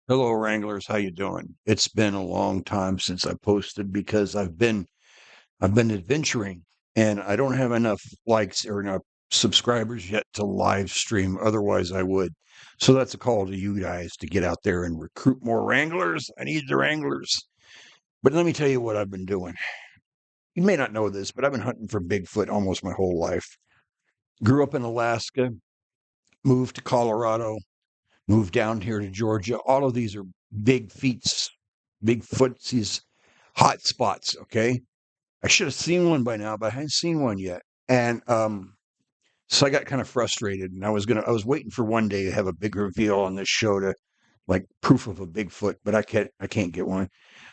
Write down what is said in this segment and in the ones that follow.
Hello, Wranglers. How you doing? It's been a long time since I posted because I've been adventuring and I don't have enough likes or enough subscribers yet to live stream. Otherwise, I would. So that's a call to you guys to get out there and recruit more Wranglers. I need the Wranglers. But let me tell you what I've been doing. You may not know this, but I've been hunting for Bigfoot almost my whole life. Grew up in Alaska, moved to Colorado, moved down here to Georgia. All of these are big feats, big footsies, hot spots. Okay. I should have seen one by now, but I hadn't seen one yet. And so I got kind of frustrated and I was waiting for one day to have a big reveal on this show to like proof of a Bigfoot, but I can't get one.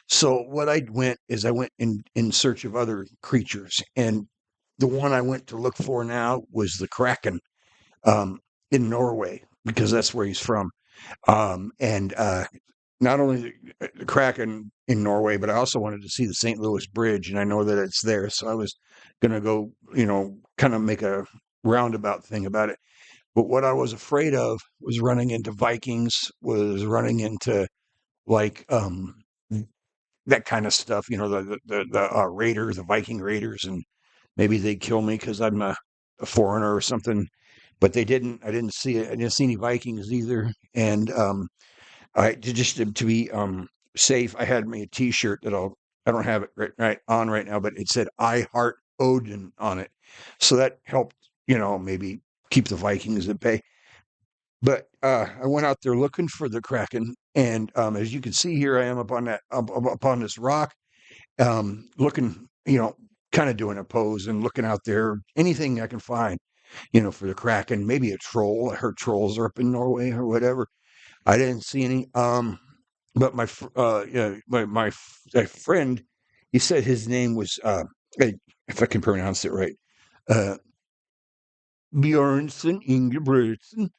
So what I went is I went in search of other creatures. And the one I went to look for now was the Kraken um, in Norway, because that's where he's from. And not only the Kraken in Norway, but I also wanted to see the St. Louis Bridge, and I know that it's there. So I was going to go, kind of make a roundabout thing about it. But what I was afraid of was running into Vikings, was running into like that kind of stuff, the Raiders, the Viking Raiders, and maybe they'd kill me because I'm a foreigner or something. But they didn't. I didn't see it. I didn't see any Vikings either. And to be safe, I had me a T-shirt I don't have it right on right now, but it said "I Heart Odin" on it, so that helped, maybe keep the Vikings at bay. But I went out there looking for the Kraken, and as you can see here, I am up on this rock, looking, kind of doing a pose and looking out there, anything I can find, for the Kraken, maybe a troll. I heard trolls are up in Norway or whatever. I didn't see any. But yeah, my friend, he said his name was, if I can pronounce it right, uh, Bjornsson Ingebrigtsen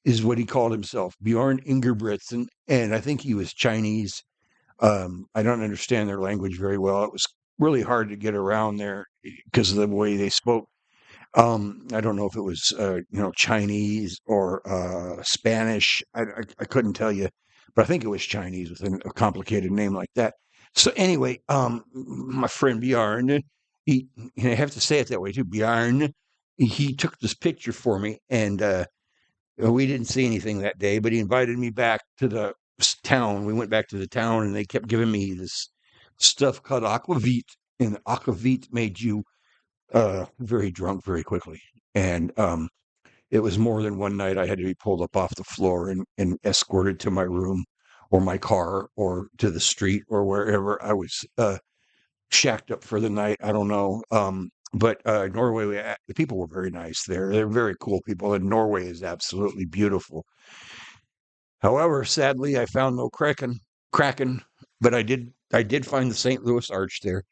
is what he called himself, Bjorn Ingebrigtsen, and I think he was Chinese. I don't understand their language very well. It was really hard to get around there because of the way they spoke. I don't know if it was, Chinese or Spanish. I couldn't tell you, but I think it was Chinese with a complicated name like that. So anyway, my friend Bjorn, and I have to say it that way too, Bjorn. He took this picture for me, and we didn't see anything that day. But he invited me back to the town. We went back to the town, and they kept giving me this stuff called aquavit, and aquavit made you very drunk very quickly. And it was more than one night I had to be pulled up off the floor and escorted to my room or my car or to the street or wherever I was shacked up for the night. I don't know. But Norway, the people were very nice there. They're very cool people, and Norway is absolutely beautiful. However, sadly, I found no Kraken, but I did find the St. Louis Arch there.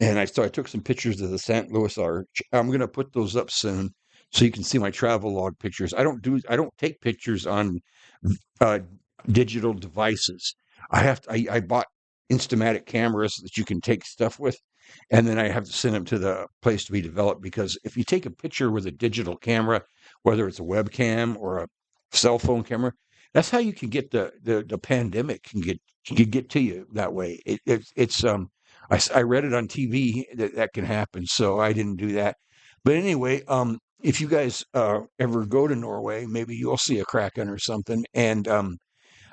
And I took some pictures of the St. Louis Arch. I'm going to put those up soon so you can see my travel log pictures. I don't take pictures on uh, digital devices. I bought Instamatic cameras that you can take stuff with, and then I have to send them to the place to be developed, because if you take a picture with a digital camera, whether it's a webcam or a cell phone camera, that's how you can get the pandemic can get to you that way. I read it on TV that can happen, so I didn't do that. But anyway, if you guys ever go to Norway, maybe you'll see a Kraken or something. And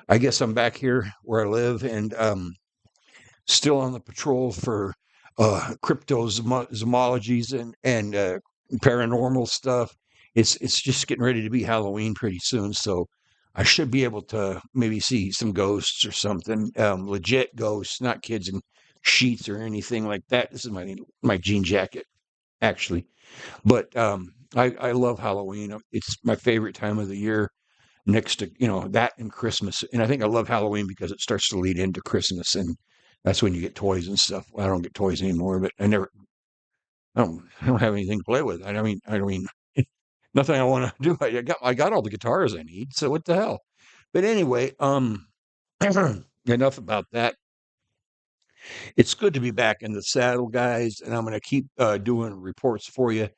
I guess I'm back here where I live, and still on the patrol for cryptozoologies and paranormal stuff. It's just getting ready to be Halloween pretty soon, so I should be able to maybe see some ghosts or something, legit ghosts, not kids in sheets or anything like that. This is my jean jacket, actually. But I love Halloween. It's my favorite time of the year, next to that and Christmas. And I think I love Halloween because it starts to lead into Christmas, and that's when you get toys and stuff. Well, I don't get toys anymore, but I don't have anything to play with. I mean, nothing I want to do. I got all the guitars I need. So what the hell? But anyway, enough about that. It's good to be back in the saddle, guys, and I'm going to keep doing reports for you.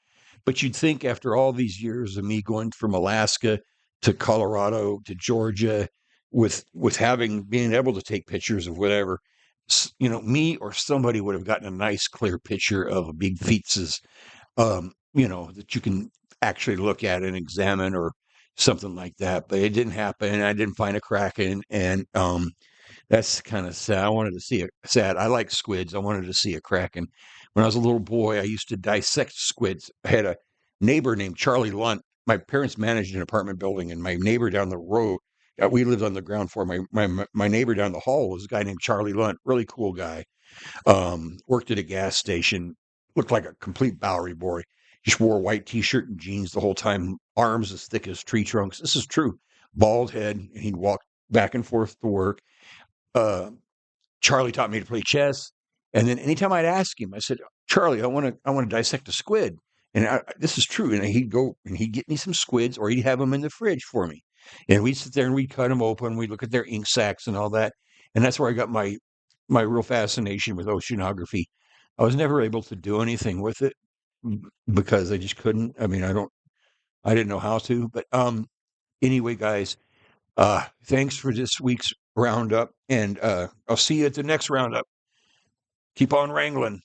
But you'd think after all these years of me going from Alaska to Colorado to Georgia with having being able to take pictures of whatever, me or somebody would have gotten a nice clear picture of a big Feetses, that you can actually look at and examine or something like that. But it didn't happen. I didn't find a Kraken, and that's kind of sad. I wanted to see it. Sad. I like squids. I wanted to see a Kraken. When I was a little boy, I used to dissect squids. I had a neighbor named Charlie Lunt. My parents managed an apartment building, and my neighbor down the road, we lived on the ground floor. My neighbor down the hall was a guy named Charlie Lunt, really cool guy. Worked at a gas station, looked like a complete Bowery boy. Just wore a white T-shirt and jeans the whole time, arms as thick as tree trunks. This is true. Bald head, and he'd walk back and forth to work. Uh, Charlie taught me to play chess, and then anytime I'd ask him, I said, "Charlie, I want to dissect a squid." And this is true. And he'd go and he'd get me some squids, or he'd have them in the fridge for me. And we'd sit there and we'd cut them open. We'd look at their ink sacs and all that. And that's where I got my real fascination with oceanography. I was never able to do anything with it because I just couldn't. I mean, I didn't know how to. But anyway, guys, thanks for this week's roundup, and I'll see you at the next roundup. Keep on wrangling.